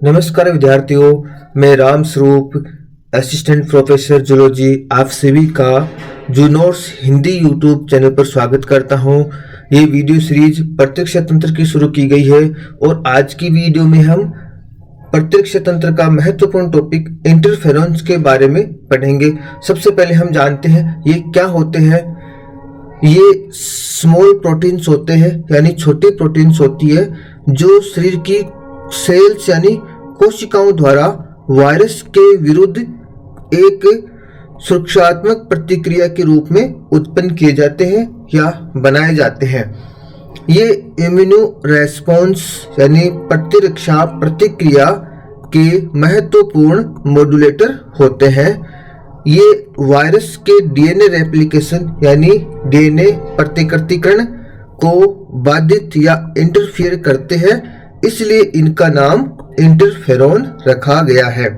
नमस्कार विद्यार्थियों, मैं Ram Swaroop assistant professor zoology आप सभी का जूनोर्स हिंदी यूट्यूब चैनल पर स्वागत करता हूं। ये वीडियो सीरीज प्रत्यक्ष तंत्र की शुरू की गई है और आज की वीडियो में हम प्रत्यक्ष तंत्र का महत्वपूर्ण टॉपिक इंटरफेरेंस के बारे में पढ़ेंगे। सबसे पहले हम जानते हैं ये क्या होते हैं। ये स्मॉल प्रोटीन्स होते हैं, यानी छोटी प्रोटीन्स होती है जो शरीर की सेल्स यानी कोशिकाओं द्वारा वायरस के विरुद्ध एक सुरक्षात्मक प्रतिक्रिया के रूप में उत्पन्न किए जाते हैं या बनाए जाते हैं। ये इम्यूनो रेस्पॉन्स यानी प्रतिरक्षा प्रतिक्रिया के महत्वपूर्ण मॉड्यूलेटर होते हैं। ये वायरस के डीएनए रेप्लिकेशन यानी डीएनए प्रतिकृतिकरण को बाधित या इंटरफियर करते हैं, इसलिए इनका नाम इंटरफेरॉन रखा गया है।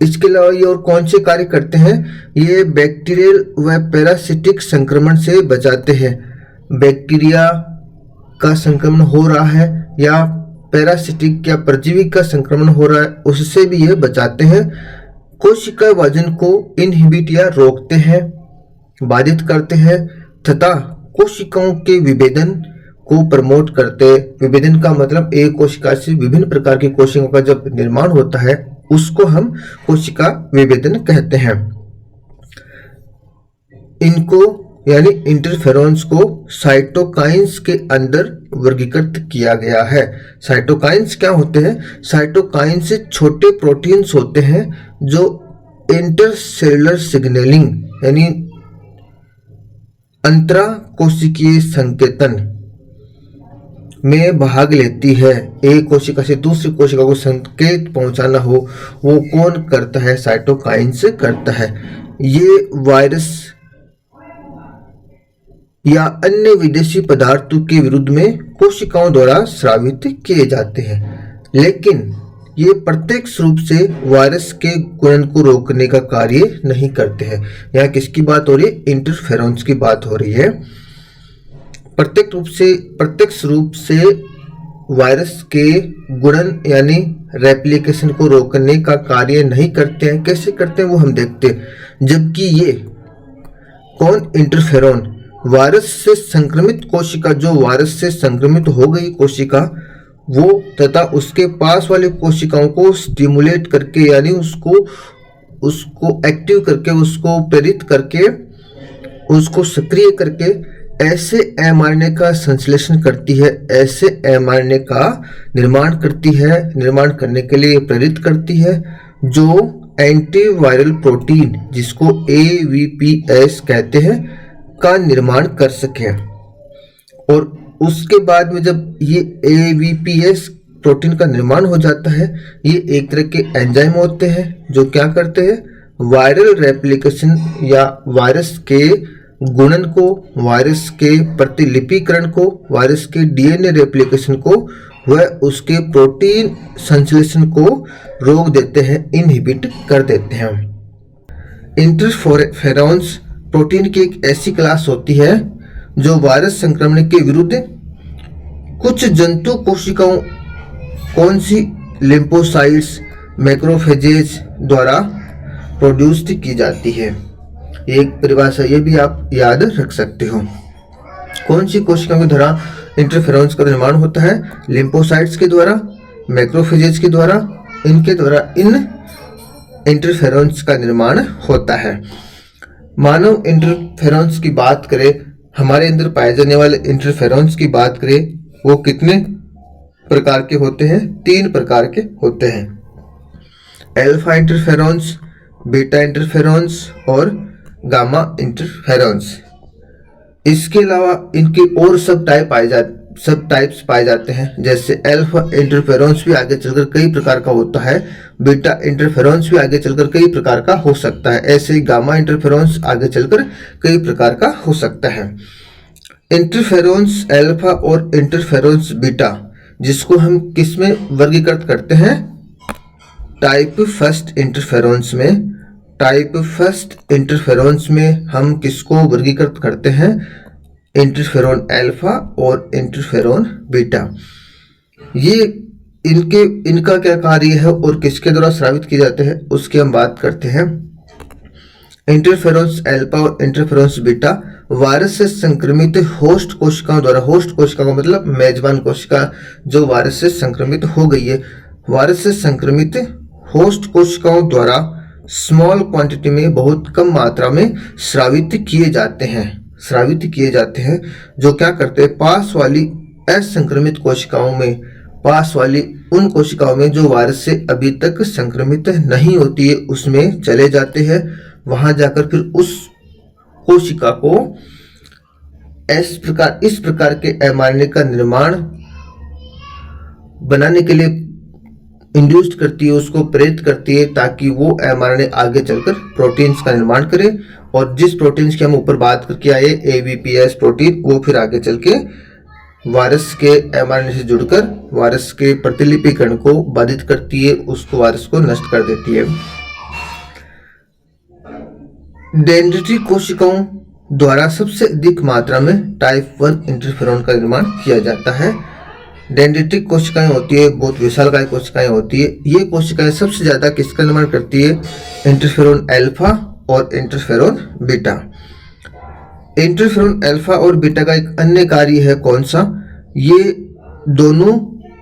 इसके अलावा ये और कौन से कार्य करते हैं? ये बैक्टीरियल व पैरासिटिक संक्रमण से बचाते हैं। बैक्टीरिया का संक्रमण हो रहा है या पैरासिटिक या परजीवी का संक्रमण हो रहा है, उससे भी ये बचाते हैं। कोशिका विभाजन को इनहिबिट या रोकते हैं, बाधित करते हैं तथा कोशिकाओं के विभेदन को प्रमोट करते। विभेदन का मतलब एक कोशिका से विभिन्न प्रकार की कोशिकाओं का जब निर्माण होता है उसको हम कोशिका विभेदन कहते हैं। इनको यानी इंटरफेरेंस को साइटोकाइंस के अंदर वर्गीकृत किया गया है। साइटोकाइंस क्या होते हैं? साइटोकाइंस से छोटे प्रोटीन्स होते हैं जो इंटरसेलुलर सिग्नलिंग यानी अंतरा कोशिकीय संकेतन में भाग लेती है। एक कोशिका से दूसरी कोशिका को संकेत पहुंचाना हो वो कौन करता है? साइटोकाइंस करता है। ये वायरस या अन्य विदेशी पदार्थों के विरुद्ध में कोशिकाओं द्वारा स्रावित किए जाते हैं, लेकिन ये प्रत्यक्ष रूप से वायरस के गुणन को रोकने का कार्य नहीं करते हैं। यहाँ किसकी बात हो रही है? इंटरफेरेंस की बात हो रही है। प्रत्यक्ष रूप से वायरस के गुणन यानी रेप्लिकेशन को रोकने का कार्य नहीं करते हैं। कैसे करते हैं वो हम देखते हैं। जबकि ये कौन? इंटरफेरॉन वायरस से संक्रमित कोशिका, जो वायरस से संक्रमित हो गई कोशिका वो तथा उसके पास वाली कोशिकाओं को स्टिमुलेट करके यानी उसको एक्टिव करके, उसको प्रेरित करके, उसको सक्रिय करके ऐसे एमआरएनए का संश्लेषण करती है, ऐसे एमआरएनए का निर्माण करती है, निर्माण करने के लिए प्रेरित करती है जो एंटीवायरल प्रोटीन जिसको AVPS कहते हैं का निर्माण कर सके। और उसके बाद में जब ये AVPS प्रोटीन का निर्माण हो जाता है, ये एक तरह के एंजाइम होते हैं जो क्या करते हैं? वायरल रेप्लिकेशन या वायरस के गुणन को, वायरस के प्रतिलिपिकरण को, वायरस के डीएनए रेप्लिकेशन को व उसके प्रोटीन संश्लेषण को रोक देते हैं, इनहिबिट कर देते हैं। इंटरफेरेंस प्रोटीन की एक ऐसी क्लास होती है जो वायरस संक्रमण के विरुद्ध कुछ जंतु कोशिकाओं कौन सी लिम्फोसाइट्स, मैक्रोफेजेज द्वारा प्रोड्यूस्ड की जाती है। एक परिभाषा ये भी आप याद रख सकते हो। कौन सी कोशिकाओं के द्वारा इंटरफेरेंस का निर्माण होता है? लिम्फोसाइट्स के द्वारा, मैक्रोफेजेज के द्वारा, इनके द्वारा इन इंटरफेरेंस का निर्माण होता है। मानव इंटरफेरेंस की बात करें, हमारे अंदर पाए जाने वाले इंटरफेरेंस की बात करें, वो कितने प्रकार के होते हैं? 3 प्रकार के होते हैं। अल्फा इंटरफेरेंस, बीटा इंटरफेरेंस और गामा इंटरफेरेंस। इसके अलावा इनके और सब टाइप्स पाए जाते हैं। जैसे अल्फा इंटरफेरेंस भी आगे चलकर कई प्रकार का होता है, बीटा इंटरफेरेंस भी आगे चलकर कई प्रकार का हो सकता है, ऐसे ही गामा इंटरफेरेंस आगे चलकर कई प्रकार का हो सकता है। इंटरफेरेंस अल्फा और इंटरफेरेंस बीटा, जिसको हम किस में वर्गीकृत करते हैं? टाइप फर्स्ट इंटरफेरेंस में। टाइप फर्स्ट इंटरफेरेंस में हम किसको वर्गीकृत करते हैं? इंटरफेरॉन अल्फा और इंटरफेरॉन बीटा। ये इनका क्या कार्य है और किसके द्वारा स्रावित किए जाते हैं उसकी हम बात करते हैं। इंटरफेरोन्स अल्फा और इंटरफेरोन्स बीटा वायरस से संक्रमित होस्ट कोशिकाओं द्वारा, होस्ट कोशिकाओं मतलब मेजबान कोशिका जो वायरस से संक्रमित हो गई है, वायरस से संक्रमित होस्ट कोशिकाओं द्वारा स्मॉल क्वांटिटी में, बहुत कम मात्रा में स्रावित किए जाते हैं, जो क्या करते हैं, पास वाली असंक्रमित कोशिकाओं में, पास वाली उन कोशिकाओं में जो वायरस से अभी तक संक्रमित नहीं होती है उसमें चले जाते हैं। वहां जाकर फिर उस कोशिका को इस प्रकार के एमआरएनए का निर्माण बनाने के लिए इंड्यूस्ड करती है, उसको प्रेरित करती है ताकि वो एमआरएनए आगे चलकर प्रोटीन्स का निर्माण करे, और जिस प्रोटीन्स की हम ऊपर बात करके आए एबीपीएस प्रोटीन, वो फिर आगे चल के वायरस के एमआरएनए से जुड़कर वायरस के प्रतिलिपिकरण को बाधित करती है, उसको वायरस को नष्ट कर देती है। डेंड्रिटिक कोशिकाओं द्वारा सबसे अधिक मात्रा में टाइप 1 इंटरफेरोन का निर्माण किया जाता है। डेंड्रिटिक कोशिकाएं होती है, बहुत विशालकाय कोशिकाएं होती है। ये कोशिकाएं सबसे ज्यादा किसका निर्माण करती है, इंटरफेरोन अल्फा और इंटरफेरोन बीटा। इंटरफेरोन अल्फा और बीटा का एक अन्य कार्य है कौन सा, ये दोनों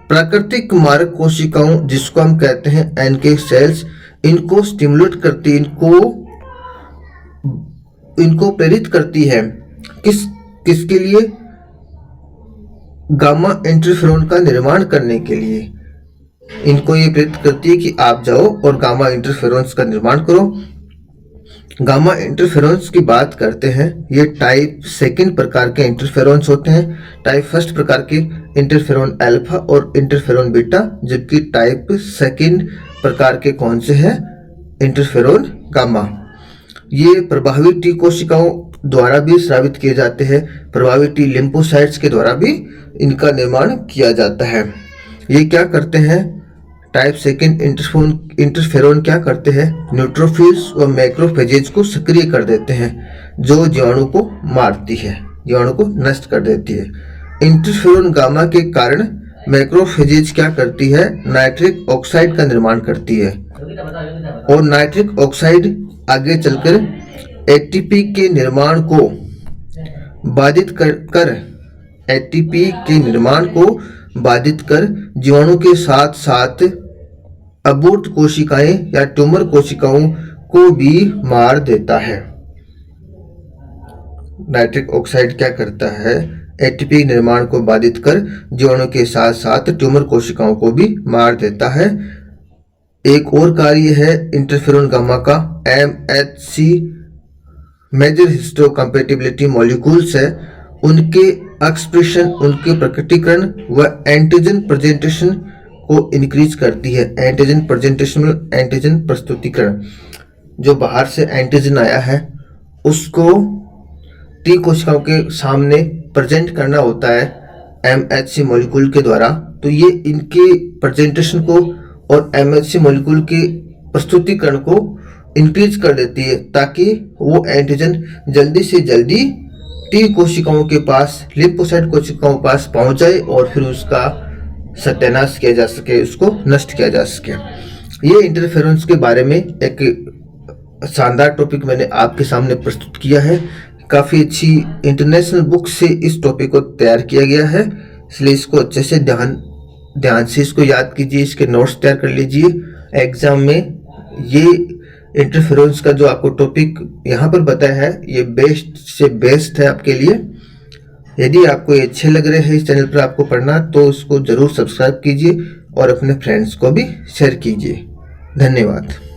प्राकृतिक मारक कोशिकाओं जिसको हम कहते हैं एनके सेल्स, इनको स्टिमुलेट करती है, इनको प्रेरित करती है। किसके लिए, गामा इंटरफेरोन का निर्माण करने के लिए इनको ये प्रेरित करती है कि आप जाओ और गामा इंटरफेरोन्स का निर्माण करो। गामा इंटरफेरोन्स की बात करते हैं, ये टाइप 2 प्रकार के इंटरफेरोन्स होते हैं। टाइप 1 प्रकार के इंटरफेरोन अल्फा और इंटरफेरोन बीटा, जबकि टाइप 2 प्रकार के कौन से हैं, इंटरफेरोन गामा। ये प्रभावी टी कोशिकाओं द्वारा भी स्रावित किए जाते हैं, प्रभावी टी लिम्फोसाइट्स के द्वारा भी इनका निर्माण किया जाता है। ये क्या करते हैं, टाइप 2 इंटरफेरोन क्या करते हैं, न्यूट्रोफिल्स और मैक्रोफेजेज को सक्रिय कर देते हैं, जो जीवाणु को मारती है, जीवाणु को नष्ट कर देती है। इंटरफेरोन गामा के कारण मैक्रोफेजेज क्या करती है, नाइट्रिक ऑक्साइड का निर्माण करती है, और नाइट्रिक ऑक्साइड आगे चलकर एटीपी के निर्माण को बाधित कर एटीपी के निर्माण को बाधित कर जीवाणु के साथ साथ अबोर्ट कोशिकाएं या ट्यूमर कोशिकाओं को भी मार देता है। नाइट्रिक ऑक्साइड क्या करता है, एटीपी निर्माण को बाधित कर जीवाणु के साथ साथ ट्यूमर कोशिकाओं को भी मार देता है। एक और कार्य है इंटरफेरोन गामा का, MHC मेजर हिस्टोकम्पैटिबिलिटी मॉलिक्यूल्स है, उनके एक्सप्रेशन, उनके प्रकटीकरण व एंटीजन प्रेजेंटेशन को इंक्रीज करती है। एंटीजन प्रेजेंटेशन, एंटीजन प्रस्तुतिकरण, जो बाहर से एंटीजन आया है उसको टी कोशिकाओं के सामने प्रेजेंट करना होता है MHC मॉलिक्यूल के द्वारा, तो ये इनके प्रेजेंटेशन को और MHC मॉलिक्यूल के प्रस्तुतिकरण को इंक्रीज कर देती है, ताकि वो एंटीजन जल्दी से जल्दी टी कोशिकाओं के पास, लिम्फोसाइट कोशिकाओं के पास पहुंच जाए और फिर उसका सत्यानाश किया जा सके, उसको नष्ट किया जा सके। ये इंटरफेरेंस के बारे में एक शानदार टॉपिक मैंने आपके सामने प्रस्तुत किया है। काफ़ी अच्छी इंटरनेशनल बुक से इस टॉपिक को तैयार किया गया है, इसलिए इसको अच्छे से ध्यान से इसको याद कीजिए, इसके नोट्स तैयार कर लीजिए। एग्जाम में ये इंटरफेरेंस का जो आपको टॉपिक यहाँ पर बताया है, ये बेस्ट से बेस्ट है आपके लिए। यदि आपको ये अच्छे लग रहे हैं इस चैनल पर आपको पढ़ना, तो इसको जरूर सब्सक्राइब कीजिए और अपने फ्रेंड्स को भी शेयर कीजिए। धन्यवाद।